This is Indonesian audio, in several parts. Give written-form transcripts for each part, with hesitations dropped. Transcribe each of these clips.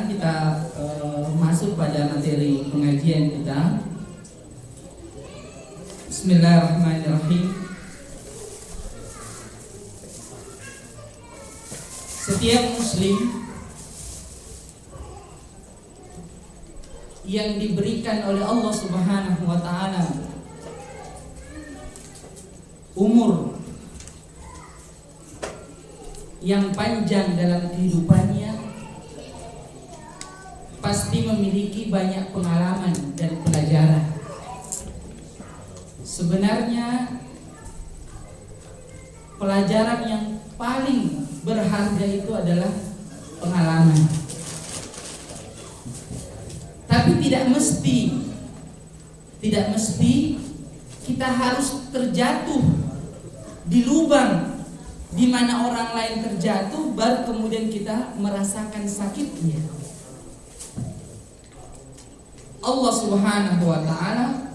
sekarang kita masuk pada materi pengajian kita. Bismillahirrahmanirrahim. Setiap muslim yang diberikan oleh Allah Subhanahu wa taala umur yang panjang dalam kehidupannya pasti memiliki banyak pengalaman dan pelajaran. Sebenarnya pelajaran yang paling berharga itu adalah pengalaman. Tapi tidak mesti kita harus terjatuh di lubang di mana orang lain terjatuh baru kemudian kita merasakan sakitnya. Allah Subhanahu wa taala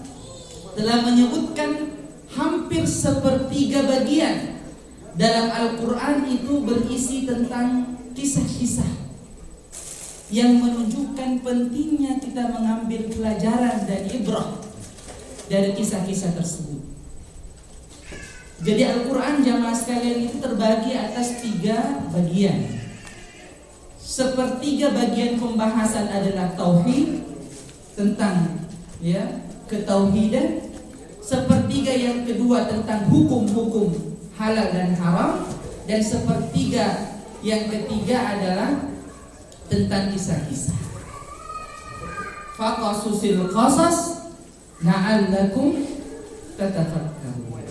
telah menyebutkan hampir sepertiga bagian dalam Al-Qur'an itu berisi tentang kisah-kisah yang menunjukkan pentingnya kita mengambil pelajaran dan ibrah dari kisah-kisah tersebut. Jadi Al-Quran jamaah sekalian itu terbagi atas 3 bagian. Sepertiga bagian pembahasan adalah tauhid, tentang ketauhidan. Sepertiga yang kedua tentang hukum-hukum halal dan haram. Dan sepertiga yang ketiga adalah tentang kisah-kisah. Faqasusil qasas la'allakum tatafakkarun.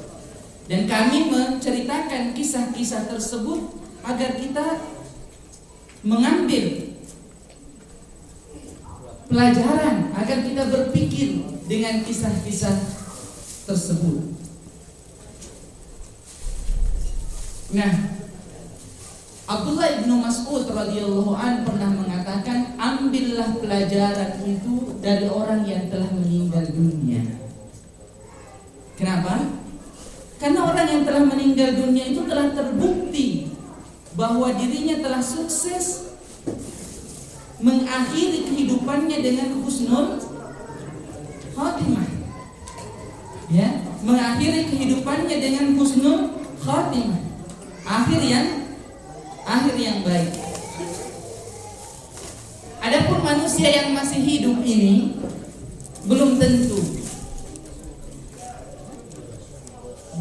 Dan kami menceritakan kisah-kisah tersebut agar kita mengambil pelajaran, agar kita berpikir dengan kisah-kisah tersebut. Nah, Abdullah ibnu Mas'ud radhiyallahu an pernah mengatakan, ambillah pelajaran itu dari orang yang telah meninggal dunia. Kenapa? Karena orang yang telah meninggal dunia itu telah terbukti bahwa dirinya telah sukses mengakhiri kehidupannya dengan husnul khatimah. Mengakhiri kehidupannya dengan husnul khatimah. Akhir yang baik. Adapun manusia yang masih hidup ini belum tentu.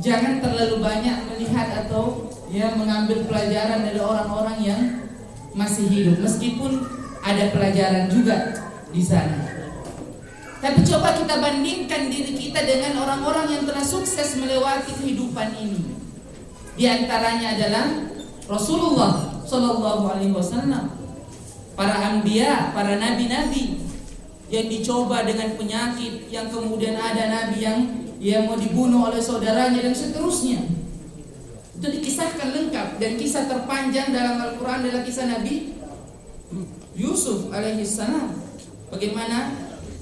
Jangan terlalu banyak melihat atau mengambil pelajaran dari orang-orang yang masih hidup, meskipun ada pelajaran juga di sana. Tapi coba kita bandingkan diri kita dengan orang-orang yang telah sukses melewati kehidupan ini. Di antaranya adalah Rasulullah Shallallahu Alaihi Wasallam, para anbiya, para nabi-nabi yang dicoba dengan penyakit, yang kemudian ada nabi yang mau dibunuh oleh saudaranya dan seterusnya. Itu dikisahkan lengkap, dan kisah terpanjang dalam Al-Quran adalah kisah Nabi Yusuf alaihissalam. Bagaimana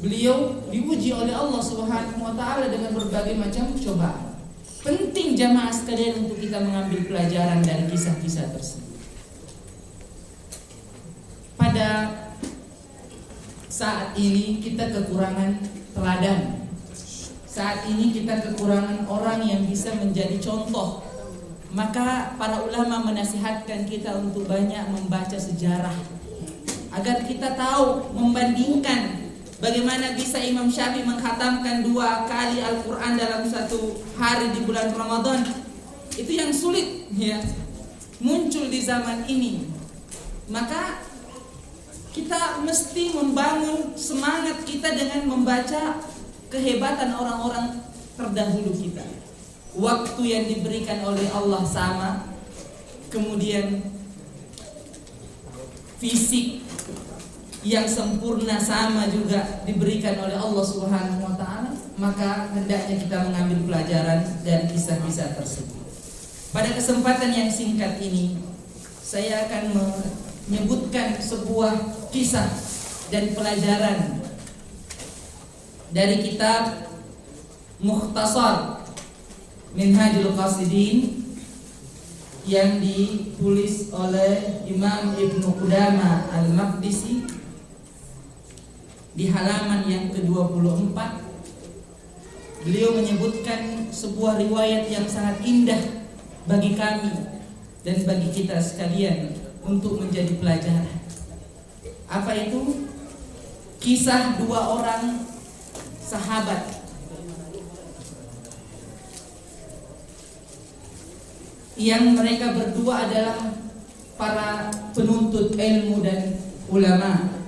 beliau diuji oleh Allah Subhanahu wa taala dengan berbagai macam cobaan. Penting jamaah sekalian untuk kita mengambil pelajaran dari kisah-kisah tersebut. Pada saat ini kita kekurangan teladan. Saat ini kita kekurangan orang yang bisa menjadi contoh. Maka para ulama menasihatkan kita untuk banyak membaca sejarah, agar kita tahu membandingkan bagaimana bisa Imam Syafi'i mengkhatamkan 2 kali Al-Quran dalam 1 hari di bulan Ramadan. Itu yang sulit muncul di zaman ini. Maka kita mesti membangun semangat kita dengan membaca kehebatan orang-orang terdahulu kita. Waktu yang diberikan oleh Allah sama, kemudian fisik yang sempurna sama juga diberikan oleh Allah Subhanahu wa taala. Maka hendaknya kita mengambil pelajaran dari kisah-kisah tersebut. Pada kesempatan yang singkat ini, saya akan menyebutkan sebuah kisah dan pelajaran dari kitab Mukhtasar Minhajul Qasidin yang ditulis oleh Imam Ibnu Qudamah Al-Maqdisi di halaman yang ke-24, beliau menyebutkan sebuah riwayat yang sangat indah bagi kami dan bagi kita sekalian untuk menjadi pelajaran. Apa itu? Kisah dua orang sahabat yang mereka berdua adalah para penuntut ilmu dan ulama.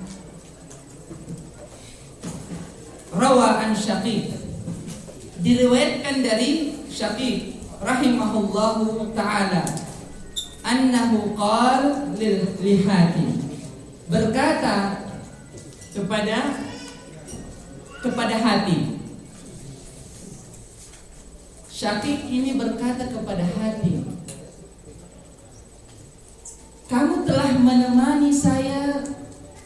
Rawa an Syaqiq, diriwayatkan dari Syaqiq rahimahullahu ta'ala, annahu qala li Hatim, berkata kepada Hatim. Syaqiq ini berkata kepada Hatim, kamu telah menemani saya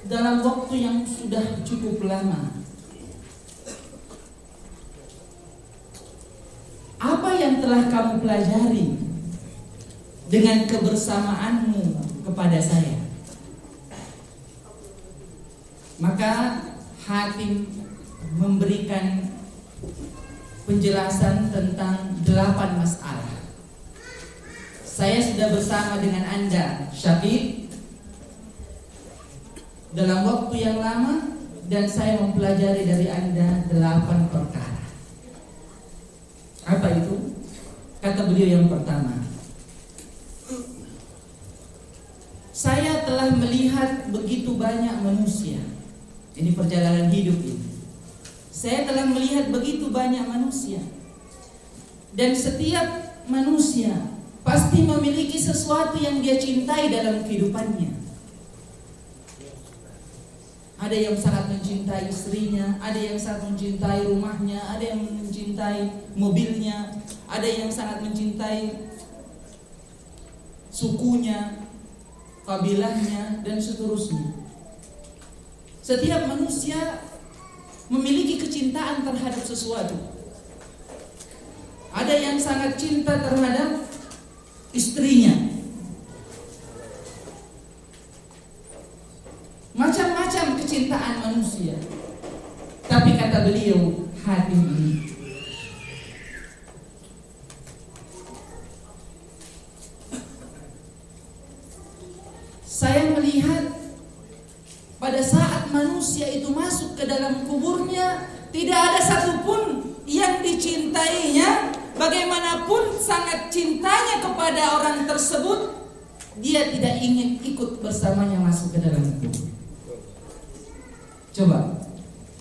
dalam waktu yang sudah cukup lama. Apa yang telah kamu pelajari dengan kebersamaanmu kepada saya? Maka Hatim memberikan penjelasan tentang 8 masalah. Saya sudah bersama dengan Anda, Syaqiq, dalam waktu yang lama, dan saya mempelajari dari Anda 8 perkara. Apa itu? Kata beliau yang pertama, saya telah melihat begitu banyak manusia. Ini perjalanan hidup ini. Saya telah melihat begitu banyak manusia, dan setiap manusia pasti memiliki sesuatu yang dia cintai dalam kehidupannya. Ada yang sangat mencintai istrinya, ada yang sangat mencintai rumahnya, ada yang mencintai mobilnya, ada yang sangat mencintai sukunya, kabilahnya, dan seterusnya. Setiap manusia memiliki kecintaan terhadap sesuatu. Ada yang sangat cinta terhadap istrinya. Macam-macam kecintaan manusia. Tapi kata beliau, Hatim ini, saya melihat pada saat manusia itu masuk ke dalam kuburnya, tidak ada satupun yang dicintainya. Bagaimanapun sangat cintanya kepada orang tersebut, dia tidak ingin ikut bersamanya masuk ke dalam kubur. Coba,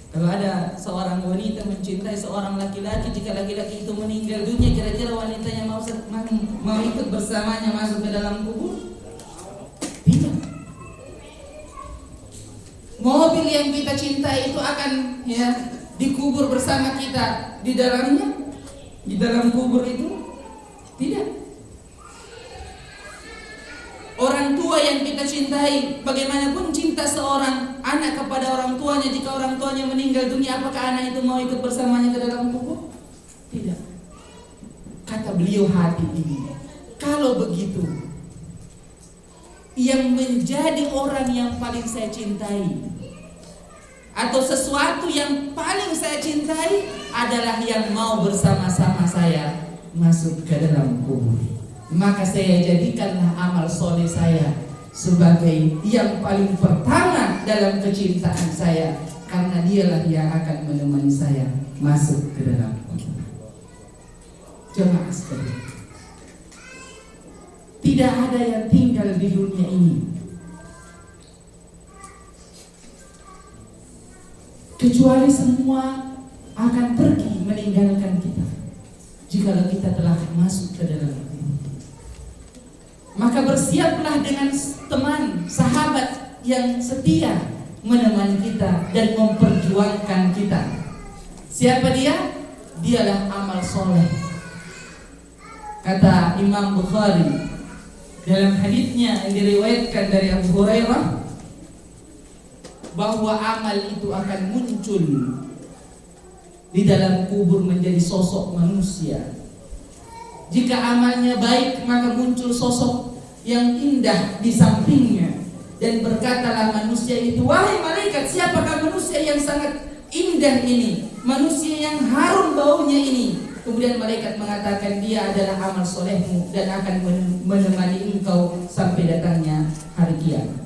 kalau ada seorang wanita mencintai seorang laki-laki, jika laki-laki itu meninggal dunia, kira-kira wanitanya mau ikut bersamanya masuk ke dalam kubur? Tidak. Mobil yang kita cintai itu akan dikubur bersama kita di dalamnya, di dalam kubur itu? Tidak. Orang tua yang kita cintai, bagaimanapun cinta seorang anak kepada orang tuanya, jika orang tuanya meninggal dunia, apakah anak itu mau ikut bersamanya ke dalam kubur? Tidak. Kata beliau Hatim ini, kalau begitu, yang menjadi orang yang paling saya cintai, atau sesuatu yang paling saya cintai, adalah yang mau bersama-sama saya masuk ke dalam kubur. Maka saya jadikanlah amal soleh saya sebagai yang paling pertama dalam kecintaan saya, karena dialah yang akan menemani saya masuk ke dalam kubur. Jemaah sekalian, tidak ada yang tinggal di dunia ini kecuali semua akan pergi meninggalkan kita jikalau kita telah masuk ke dalam kubur. Maka bersiaplah dengan teman, sahabat yang setia menemani kita dan memperjuangkan kita. Siapa dia? Dialah amal soleh. Kata Imam Bukhari dalam haditsnya yang diriwayatkan dari Abu Hurairah, bahwa amal itu akan muncul di dalam kubur menjadi sosok manusia. Jika amalnya baik, maka muncul sosok yang indah di sampingnya. Dan berkatalah manusia itu, wahai malaikat, siapakah manusia yang sangat indah ini, manusia yang harum baunya ini? Kemudian malaikat mengatakan, dia adalah amal solehmu dan akan menemani engkau sampai datangnya hari kiamat.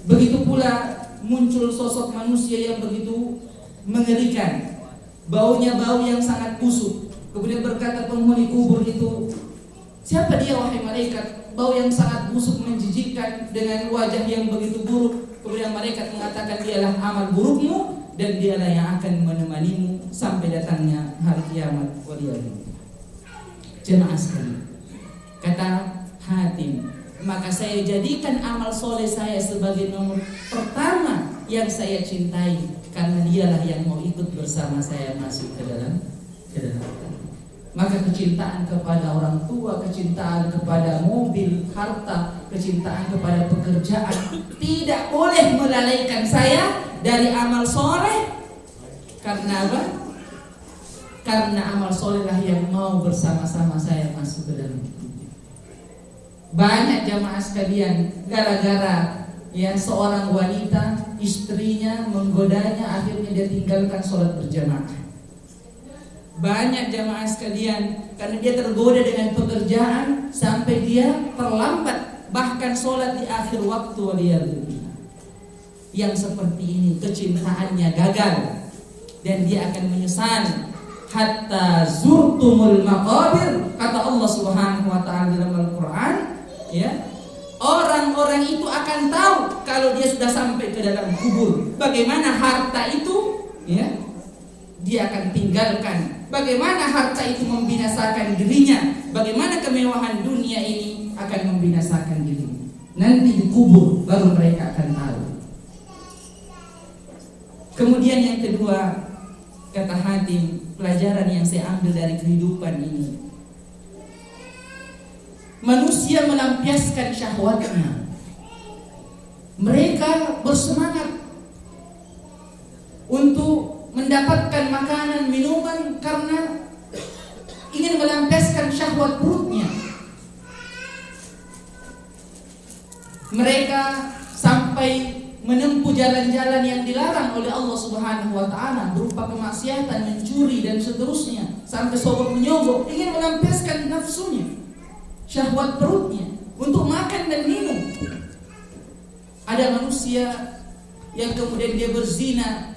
Begitu pula muncul sosok manusia yang begitu mengerikan, baunya bau yang sangat busuk. Kemudian berkata penghuni kubur itu, siapa dia wahai malaikat? Bau yang sangat busuk menjijikkan dengan wajah yang begitu buruk. Kemudian malaikat mengatakan, dialah amal burukmu dan dialah yang akan menemanimu sampai datangnya hari kiamat. Waliyahullah. Jemaah sekalian, kata Hatim, maka saya jadikan amal soleh saya sebagai nomor pertama yang saya cintai, karena dialah yang mau ikut bersama saya masuk ke dalam. Maka kecintaan kepada orang tua, kecintaan kepada mobil, harta, kecintaan kepada pekerjaan tidak boleh melalaikan saya dari amal soleh. Karena apa? Karena amal soleh lah yang mau bersama-sama saya masuk ke dalam. Banyak jamaah sekalian, gara-gara ya seorang wanita, istrinya menggodanya, akhirnya dia tinggalkan sholat berjamaah. Banyak jamaah sekalian, karena dia tergoda dengan pekerjaan sampai dia terlambat bahkan sholat di akhir waktu. Waliyahullah. Yang seperti ini kecintaannya gagal dan dia akan menyesal. Hatta zurtumul maqabir, kata Allah Subhanahu wa taala dalam Al-Qur'an, ya. Orang-orang itu akan tahu kalau dia sudah sampai ke dalam kubur, bagaimana harta itu, ya, dia akan tinggalkan. Bagaimana harta itu membinasakan dirinya, bagaimana kemewahan dunia ini akan membinasakan dirinya. Nanti di kubur baru mereka akan tahu. Kemudian yang kedua, kata Hatim, pelajaran yang saya ambil dari kehidupan ini, manusia melampiaskan syahwatnya. Mereka bersemangat untuk mendapatkan makanan, minuman karena ingin melampiaskan syahwat perutnya. Mereka sampai menempuh jalan-jalan yang dilarang oleh Allah Subhanahu wa taala, berupa kemaksiatan, mencuri dan seterusnya, sampai sogok menyogok, ingin melampiaskan nafsunya, syahwat perutnya untuk makan dan minum. Ada manusia yang kemudian dia berzina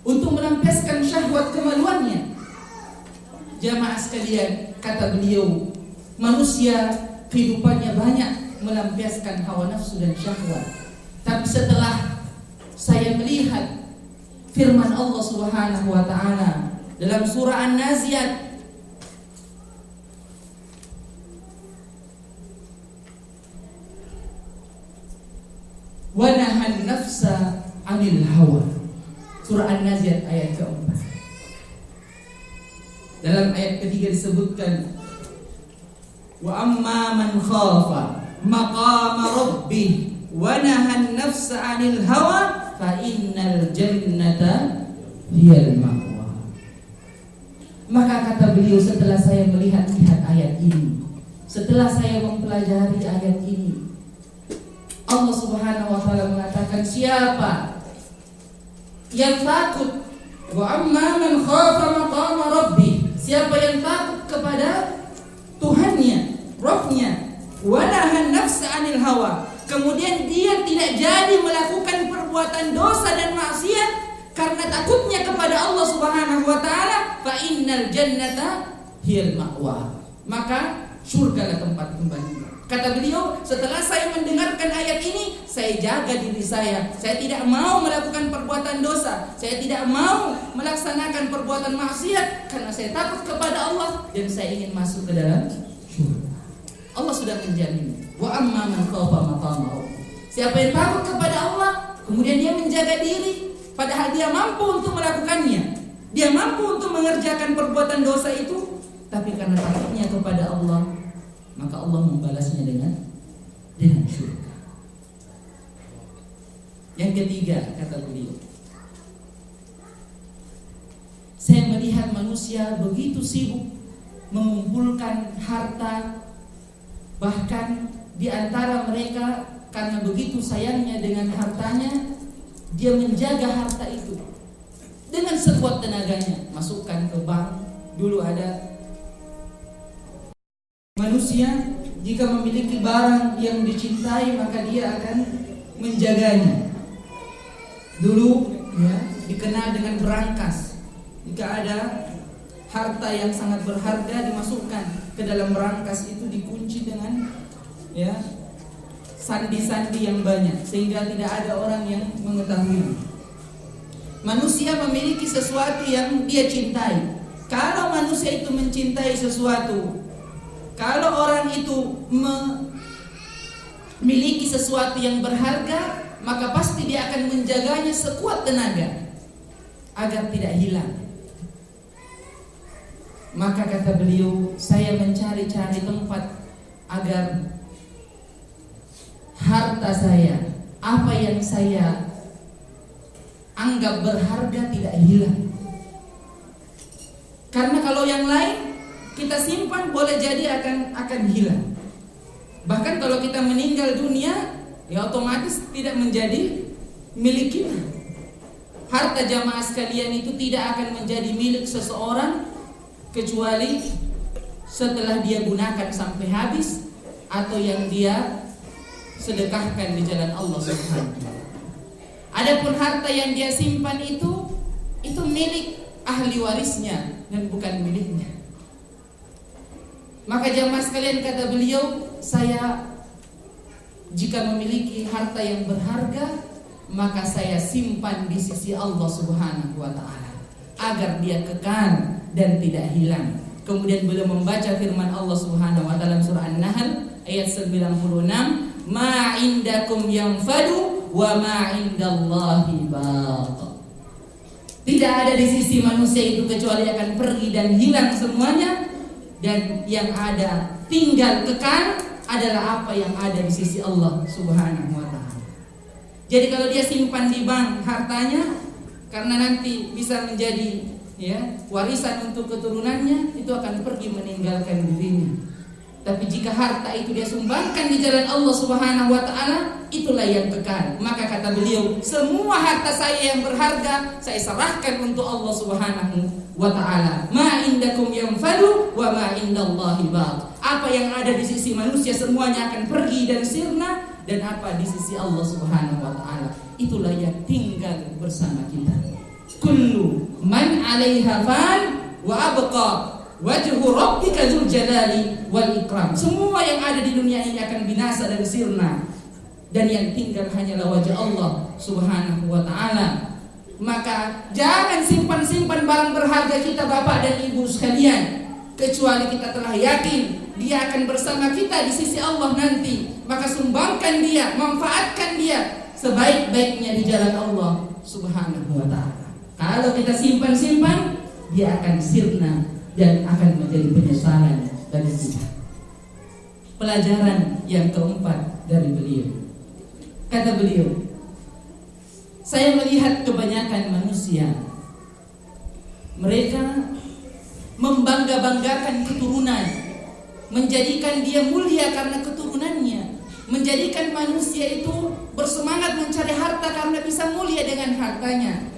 untuk melampiaskan syahwat kemaluannya. Jamaah sekalian, kata beliau, manusia kehidupannya banyak melampiaskan hawa nafsu dan syahwat. Tapi setelah saya melihat firman Allah Subhanahu wa taala dalam surah An-Naziat, wa nahan nafsa 'anil hawa. Surah An-Naziat ayat keempat. Dalam ayat ketiga disebutkan, wa amma man khafa maqama rabbih wa nahan nafsa 'anil hawa fa innal jannata hiyal ma'wa. Maka kata beliau, setelah saya melihat ayat ini, setelah saya mempelajari ayat ini, Allah Subhanahu wa taala mengatakan, siapa yang takut, wa amma man khafa maqama rabbih, siapa yang takut kepada Tuhannya, Rabbnya, wa nahan nafsa 'anil hawa, kemudian dia tidak jadi melakukan perbuatan dosa dan maksiat karena takutnya kepada Allah Subhanahu wa taala, fa innal jannata hiyal ma'wa, maka surga lah tempat kembali. Kata beliau, setelah saya mendengarkan ayat ini, saya jaga diri saya. Saya tidak mau melakukan perbuatan dosa, saya tidak mau melaksanakan perbuatan maksiat karena saya takut kepada Allah dan saya ingin masuk ke dalam surga. Allah sudah menjamin. Wa amma man khafa maqama rabbih. Siapa yang takut kepada Allah, kemudian dia menjaga diri, padahal dia mampu untuk melakukannya, dia mampu untuk mengerjakan perbuatan dosa itu, tapi karena takutnya kepada Allah, maka Allah membalasnya dengan surga. Yang ketiga, kata beliau, saya melihat manusia begitu sibuk mengumpulkan harta, bahkan di antara mereka karena begitu sayangnya dengan hartanya, dia menjaga harta itu dengan sekuat tenaganya, masukkan ke bank. Dulu ada manusia, jika memiliki barang yang dicintai maka dia akan menjaganya. Dulu ya, dikenal dengan berangkas. Jika ada harta yang sangat berharga dimasukkan ke dalam berangkas itu, dikunci dengan ya sandi-sandi yang banyak sehingga tidak ada orang yang mengetahui. Manusia memiliki sesuatu yang dia cintai. Kalau manusia itu mencintai sesuatu, kalau orang itu memiliki sesuatu yang berharga, maka pasti dia akan menjaganya sekuat tenaga agar tidak hilang. Maka kata beliau, saya mencari-cari tempat agar harta saya, apa yang saya anggap berharga, tidak hilang. Karena kalau yang lain kita simpan boleh jadi akan hilang. Bahkan kalau kita meninggal dunia, ya otomatis tidak menjadi milik kita. Harta jamaah sekalian itu tidak akan menjadi milik seseorang kecuali setelah dia gunakan sampai habis atau yang dia sedekahkan di jalan Allah Subhanahu wa taala. Adapun harta yang dia simpan itu milik ahli warisnya dan bukan miliknya. Maka jamaah sekalian, kata beliau, saya jika memiliki harta yang berharga, maka saya simpan di sisi Allah Subhanahu wa taala agar dia kekal dan tidak hilang. Kemudian beliau membaca firman Allah Subhanahu wa taala dalam surah An-Nahl ayat 96, ma indakum yanfadu wa ma indallahi baq. Tidak ada di sisi manusia itu kecuali akan pergi dan hilang semuanya, dan yang ada tinggal kekal adalah apa yang ada di sisi Allah Subhanahu wa taala. Jadi kalau dia simpan di bank hartanya karena nanti bisa menjadi warisan untuk keturunannya, itu akan pergi meninggalkan dirinya. Tapi jika harta itu dia sumbangkan di jalan Allah Subhanahu wa taala, itulah yang kekal. Maka kata beliau, semua harta saya yang berharga saya serahkan untuk Allah Subhanahu wa taala. Ma indakum yanfadu wa ma indallahi baq. Apa yang ada di sisi manusia semuanya akan pergi dan sirna, dan apa di sisi Allah Subhanahu wa taala itulah yang tinggal bersama kita. Kullu man 'alaiha fan wa abqa wajhu rabbika dzul jalali wal ikram. Semua yang ada di dunia ini akan binasa dan sirna, dan yang tinggal hanyalah wajah Allah Subhanahu wa taala. Maka jangan simpan-simpan barang berharga kita, Bapak dan Ibu sekalian, kecuali kita telah yakin dia akan bersama kita di sisi Allah nanti. Maka sumbangkan dia, manfaatkan dia sebaik-baiknya di jalan Allah Subhanahu wa taala. Kalau kita simpan-simpan, dia akan sirna dan akan menjadi penyesalan bagi kita. Pelajaran yang keempat dari beliau, kata beliau, saya melihat kebanyakan manusia, mereka membangga-banggakan keturunan, menjadikan dia mulia karena keturunannya, menjadikan manusia itu bersemangat mencari harta karena bisa mulia dengan hartanya.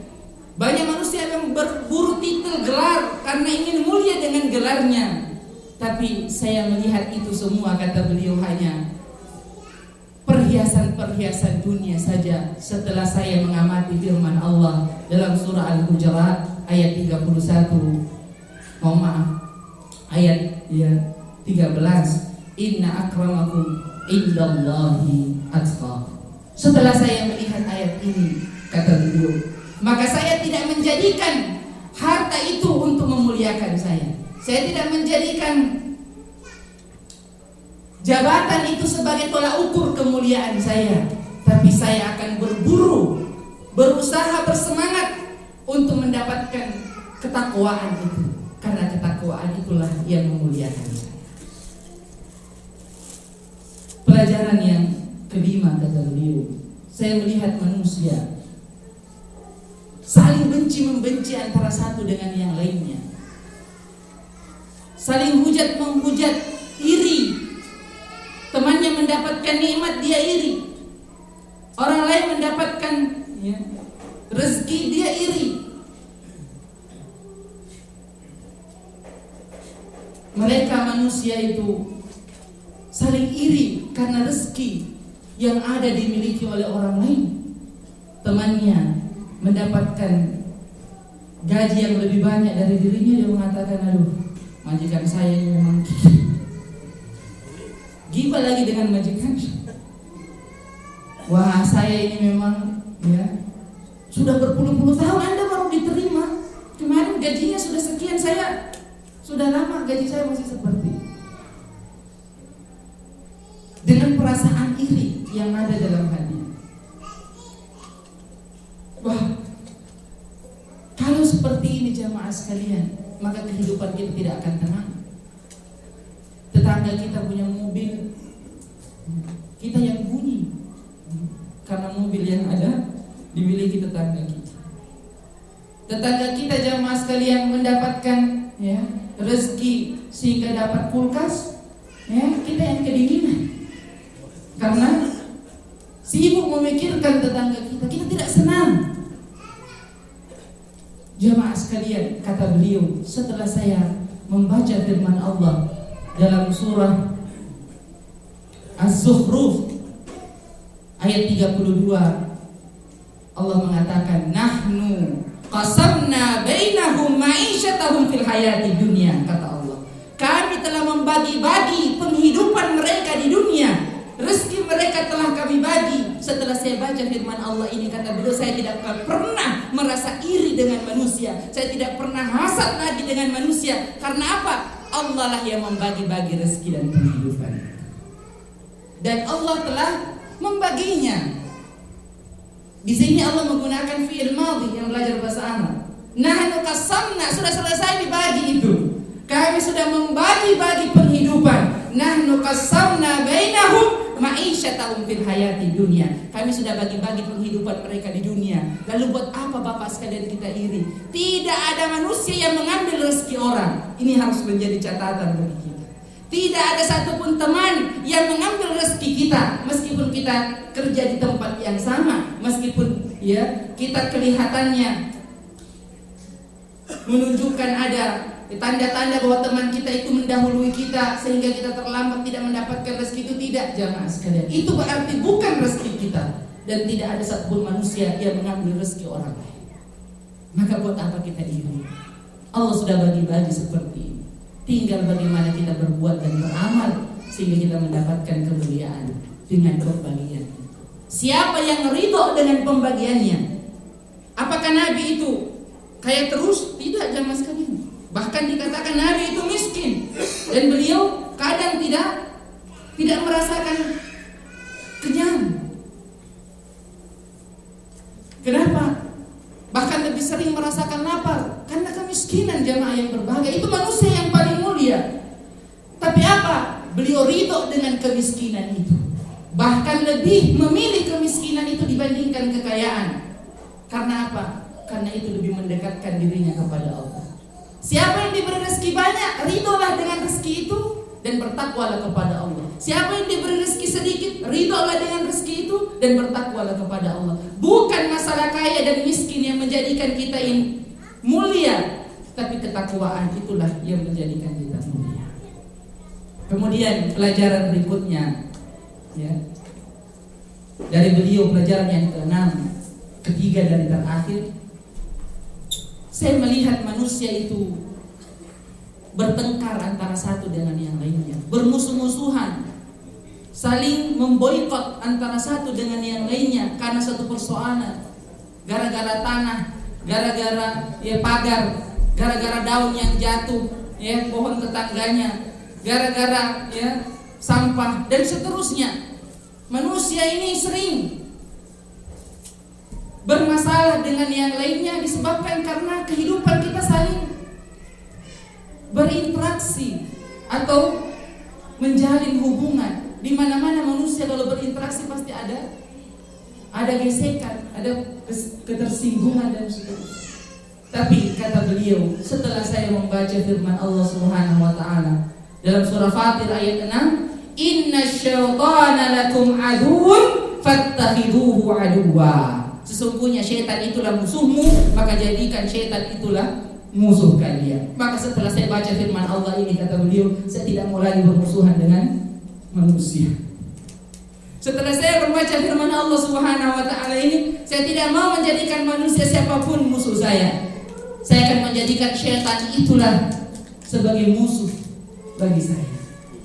Banyak manusia yang berburu titel gelar karena ingin mulia dengan gelarnya. Tapi saya melihat itu semua, kata beliau, hanya perhiasan-perhiasan dunia saja. Setelah saya mengamati firman Allah dalam surah Al-Hujurat ayat 31, ayat 13, inna akramakum indallahi atqakum. Setelah saya melihat ayat ini, kata beliau, maka saya tidak menjadikan harta itu untuk memuliakan saya. Saya tidak menjadikan jabatan itu sebagai tolak ukur kemuliaan saya. Tapi saya akan berburu, berusaha, bersemangat untuk mendapatkan ketakwaan itu. Karena ketakwaan itulah yang memuliakan saya. Pelajaran yang kelima, kata beliau, saya melihat manusia saling benci-membenci antara satu dengan yang lainnya, saling hujat-menghujat, iri. Temannya mendapatkan nikmat dia iri, Orang lain mendapatkan ya, rezeki, dia iri. Mereka manusia itu saling iri karena rezeki yang ada dimiliki oleh orang lain. Temannya mendapatkan gaji yang lebih banyak dari dirinya, dia mengatakan, aduh, majikan saya ini memang gibah lagi dengan majikan. Wah, saya ini memang ya sudah berpuluh-puluh tahun Anda baru diterima. Kemarin gajinya sudah sekian, saya sudah lama gaji saya masih seperti. Dengan perasaan iri yang ada dalam hati. Wah, kalau seperti ini jamaah sekalian, maka kehidupan kita tidak akan tenang. Tetangga kita punya mobil, kita yang bunyi karena mobil yang ada dimiliki tetangga kita. Tetangga kita jamaah sekalian mendapatkan ya rezeki sehingga dapat kulkas, ya kita yang kedinginan. Karena sibuk memikirkan tetangga kita, kita tidak senang. Jamaah sekalian, kata beliau, setelah saya membaca firman Allah dalam surah Az-Zukhruf ayat 32, Allah mengatakan, nahnu qasamna bainahum ma'isyatahum fil hayati dunya, kata Allah, kami telah membagi-bagi penghidupan mereka di dunia. Rezeki mereka telah kami bagi. Setelah saya baca firman Allah ini, kata beliau, saya tidak pernah merasa iri dengan manusia. Saya tidak pernah hasad lagi dengan manusia. Karena apa? Allah lah yang membagi-bagi rezeki dan penghidupan. Dan Allah telah membaginya. Di sini Allah menggunakan fi'il madhi yang belajar bahasa Arab. Nahnu qasamna, sudah selesai dibagi itu. Kami sudah membagi-bagi penghidupan. Nahnu qasamna bainahum ma'isyatahum fil hayati dunia. Kami sudah bagi-bagi penghidupan mereka di dunia. Lalu buat apa Bapak sekalian kita iri? Tidak ada manusia yang mengambil rezeki orang. Ini harus menjadi catatan bagi kita. Tidak ada satupun teman yang mengambil rezeki kita, meskipun kita kerja di tempat yang sama, meskipun ya kita kelihatannya menunjukkan ada tanda-tanda bahwa teman kita itu mendahului kita sehingga kita terlambat tidak mendapatkan rezeki, itu tidak, jamaah sekalian. Itu berarti bukan rezeki kita, dan tidak ada satupun manusia yang mengambil rezeki orang lain. Maka buat apa kita iri? Allah sudah bagi-bagi seperti ini. Tinggal bagaimana kita berbuat dan beramal sehingga kita mendapatkan kemuliaan dengan pembagian. Siapa yang ridho dengan pembagiannya? Apakah Nabi itu kaya terus? Tidak, jamaah sekalian. Bahkan dikatakan Nabi itu miskin, dan beliau kadang tidak merasakan kenyang. Kenapa? Bahkan lebih sering merasakan lapar karena kemiskinan, jamaah yang berbahagia. Itu manusia yang paling mulia. Tapi apa? Beliau ridho dengan kemiskinan itu. Bahkan lebih memilih kemiskinan itu dibandingkan kekayaan. Karena apa? Karena itu lebih mendekatkan dirinya kepada Allah. Siapa yang diberi rezeki banyak, ridholah dengan rezeki itu dan bertakwalah kepada Allah. Siapa yang diberi rezeki sedikit, ridholah dengan rezeki itu dan bertakwalah kepada Allah. Bukan masalah kaya dan miskin yang menjadikan kita yang mulia, tapi ketakwaan itulah yang menjadikan kita mulia. Kemudian pelajaran berikutnya, ya, dari beliau, pelajaran yang ke-6, ketiga dari terakhir. Saya melihat manusia itu bertengkar antara satu dengan yang lainnya, bermusuh-musuhan, saling memboikot antara satu dengan yang lainnya karena satu persoalan, gara-gara tanah, gara-gara ya pagar, gara-gara daun yang jatuh, ya pohon tetangganya, gara-gara ya sampah dan seterusnya. Manusia ini sering bermasalah dengan yang lainnya disebabkan karena kehidupan kita saling berinteraksi atau menjalin hubungan. Di mana-mana manusia kalau berinteraksi pasti ada gesekan, ada ketersinggungan dan sebagainya. Tapi kata beliau, setelah saya membaca firman Allah Subhanahu wa taala dalam surah Fatir ayat 6, "Inna syaitana lakum aduwwun fattakhiduhu aduwwa. Sesungguhnya syaitan itulah musuhmu, maka jadikan syaitan itulah musuh kalian. Maka setelah saya baca firman Allah ini, kata beliau, saya tidak mau lagi bermusuhan dengan manusia. Setelah saya membaca firman Allah Subhanahu wa taala ini, saya tidak mau menjadikan manusia siapapun musuh saya. Saya akan menjadikan syaitan itulah sebagai musuh bagi saya.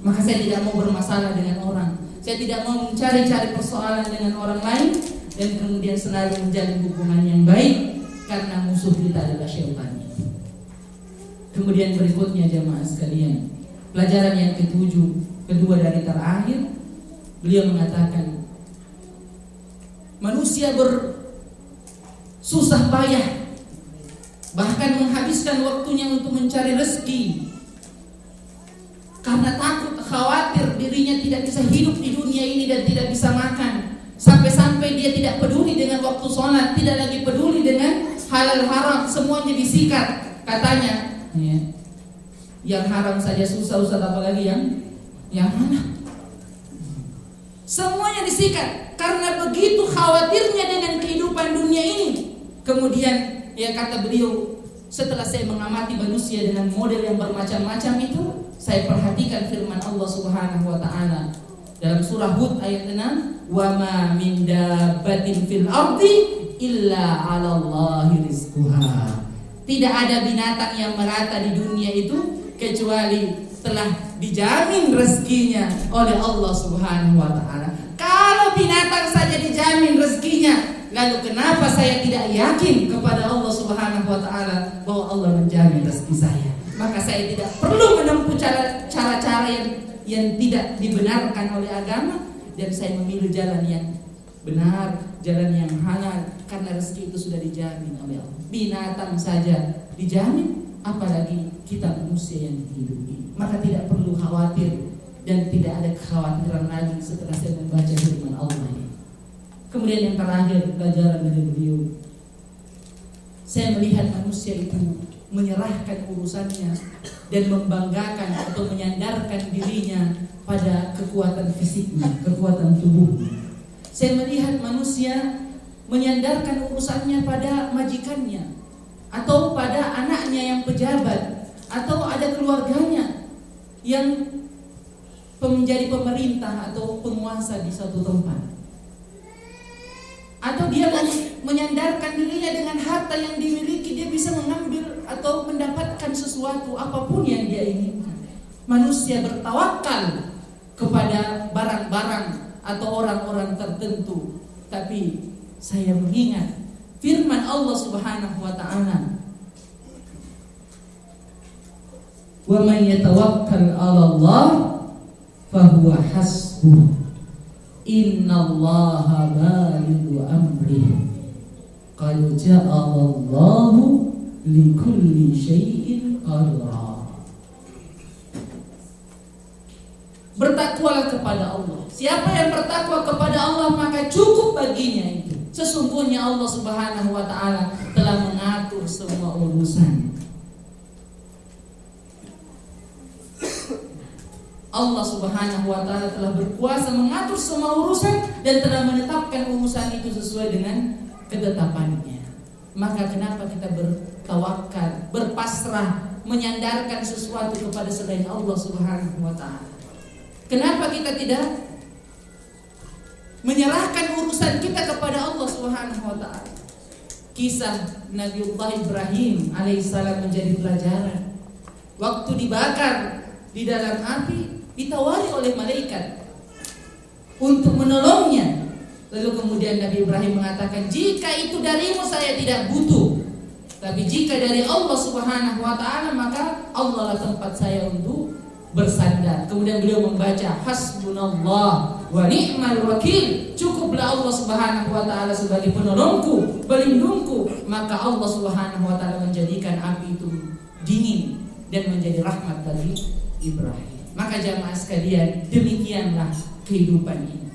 Maka saya tidak mau bermasalah dengan orang. Saya tidak mau mencari-cari persoalan dengan orang lain, dan kemudian selalu menjalin hubungan yang baik, karena musuh kita adalah syaitan. Kemudian berikutnya jamaah sekalian, pelajaran yang kedua dari terakhir, beliau mengatakan manusia bersusah payah, bahkan menghabiskan waktunya untuk mencari rezeki, karena takut, khawatir dirinya tidak bisa hidup di dunia ini dan tidak bisa makan. Sampai-sampai dia tidak peduli dengan waktu sholat, tidak lagi peduli dengan halal haram, semuanya disikat. Katanya, ya, yang haram saja susah, Ustaz, apalagi yang mana? Semuanya disikat karena begitu khawatirnya dengan kehidupan dunia ini. Kemudian, ya kata beliau, setelah saya mengamati manusia dengan model yang bermacam-macam itu, saya perhatikan firman Allah Subhanahu wa taala dalam surah Hud ayat 6, "Wa ma min dabbatin fil ardi illa 'alallahi rizquha." Tidak ada binatang yang merata di dunia itu kecuali telah dijamin rezekinya oleh Allah Subhanahu wa taala. Kalau binatang saja dijamin rezekinya, lalu kenapa saya tidak yakin kepada Allah Subhanahu wa taala bahwa Allah menjamin rezeki saya? Maka saya tidak perlu menempuh cara-cara yang tidak dibenarkan oleh agama, dan saya memilih jalan yang benar, jalan yang halal, karena rezeki itu sudah dijamin oleh Allah. Binatang saja dijamin, apalagi kita manusia yang hidup ini. Maka tidak perlu khawatir, dan tidak ada kekhawatiran lagi setelah saya membaca firman Allah ini. Kemudian yang terakhir, pelajaran dari beliau, saya melihat manusia itu menyerahkan urusannya dan membanggakan atau menyandarkan dirinya pada kekuatan fisiknya, kekuatan tubuhnya. Saya melihat manusia menyandarkan urusannya pada majikannya, atau pada anaknya yang pejabat, atau ada keluarganya yang menjadi pemerintah atau penguasa di suatu tempat. Atau dia menyandarkan dirinya dengan harta yang dimiliki, dia bisa mengambil atau mendapatkan sesuatu apapun yang dia inginkan. Manusia bertawakal kepada barang-barang atau orang-orang tertentu. Tapi saya mengingat firman Allah Subhanahu wa taala, "Wa man yatawakkal 'ala Allah fahuwa hasbuh. Innallaha balighu amrih. Qad ja'alallahu likulli syai'in qadra." Bertakwalah kepada Allah. Siapa yang bertakwa kepada Allah, maka cukup baginya itu. Sesungguhnya Allah Subhanahu wa taala telah mengatur semua urusan. Allah Subhanahu wa taala telah berkuasa mengatur semua urusan dan telah menetapkan urusan itu sesuai dengan ketetapannya. Maka kenapa kita bertawakal, berpasrah, menyandarkan sesuatu kepada selain Allah Subhanahu wa taala? Kenapa kita tidak menyerahkan urusan kita kepada Allah Subhanahu wa taala? Kisah Nabiullah Ibrahim alaihissalam menjadi pelajaran. Waktu dibakar di dalam api, ditawari oleh malaikat untuk menolongnya. Lalu kemudian Nabi Ibrahim mengatakan, "Jika itu darimu saya tidak butuh, tapi jika dari Allah Subhanahu wa taala, maka Allah lah tempat saya untuk bersandar." Kemudian beliau membaca, "Hasbunallah wa ni'mal wakil." Cukuplah Allah Subhanahu wa taala sebagai penolongku, pelindungku. Maka Allah Subhanahu wa taala menjadikan api itu dingin dan menjadi rahmat bagi Ibrahim. Maka jamaah sekalian, demikianlah kehidupan ini.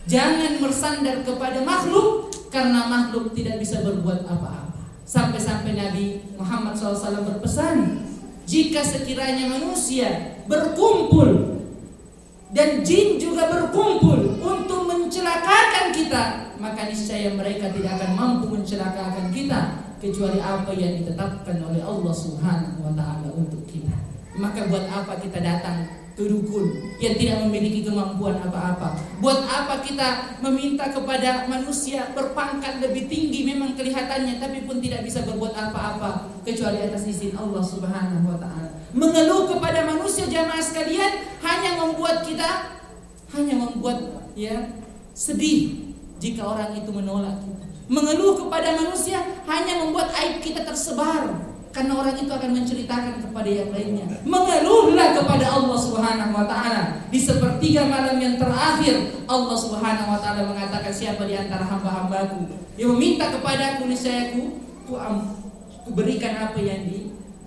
Jangan bersandar kepada makhluk, karena makhluk tidak bisa berbuat apa-apa. Sampai-sampai Nabi Muhammad SAW berpesan, jika sekiranya manusia berkumpul dan jin juga berkumpul untuk mencelakakan kita kita, maka niscaya mereka tidak akan mampu mencelakakan kita kecuali apa yang ditetapkan oleh Allah Subhanahu wa taala untuk kita. Maka buat apa kita datang ke dukun yang tidak memiliki kemampuan apa-apa? Buat apa kita meminta kepada manusia berpangkat lebih tinggi memang kelihatannya, tapi pun tidak bisa berbuat apa-apa kecuali atas izin Allah Subhanahu wa taala. Mengeluh kepada manusia jamaah sekalian hanya membuat sedih jika orang itu menolak kita. Mengeluh kepada manusia hanya membuat aib kita tersebar, karena orang itu akan menceritakan kepada yang lainnya. Mengeluhlah kepada Allah Subhanahu wa taala. Di sepertiga malam yang terakhir, Allah Subhanahu wa taala mengatakan, siapa di antara hamba-hambaku yang meminta kepadaku, niscaya ku berikan apa yang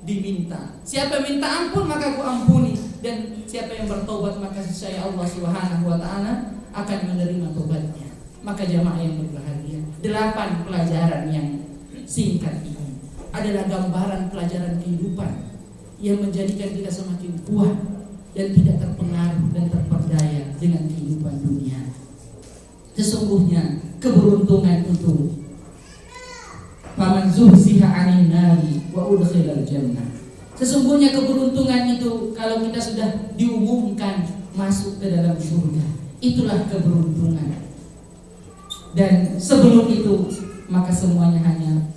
diminta. Siapa minta ampun maka ku ampuni, dan siapa yang bertobat maka niscaya Allah Subhanahu wa taala akan menerima tobatnya. Maka jamaah yang berbahagia, 8 pelajaran yang singkat ini adalah gambaran pelajaran kehidupan yang menjadikan kita semakin kuat dan tidak terpengaruh dan terperdaya dengan kehidupan dunia. Sesungguhnya keberuntungan itu, faman zuhziha 'anil nari wa udkhilal jannah. Sesungguhnya keberuntungan itu kalau kita sudah diumumkan masuk ke dalam surga, itulah keberuntungan. Dan sebelum itu maka semuanya hanya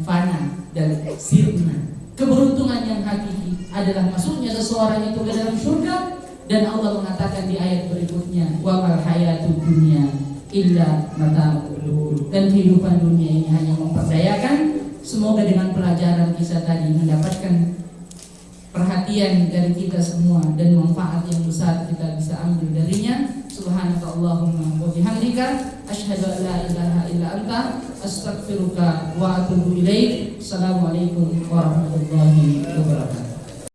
fana dan sirna. Keberuntungan yang hakiki adalah masuknya seseorang itu ke dalam surga, dan Allah mengatakan di ayat berikutnya, wa mal hayatud dunya illa mata'ul ghurur. Dan kehidupan dunia ini hanya memperdayakan. Semoga dengan pelajaran kisah tadi mendapatkan perhatian dari kita semua dan manfaat yang besar kita bisa ambil darinya. Subhanakallahumma wa bihamdika asyhadu an la ilaha illa anta astaghfiruka wa atubu ilaik. Assalamualaikum warahmatullahi wabarakatuh.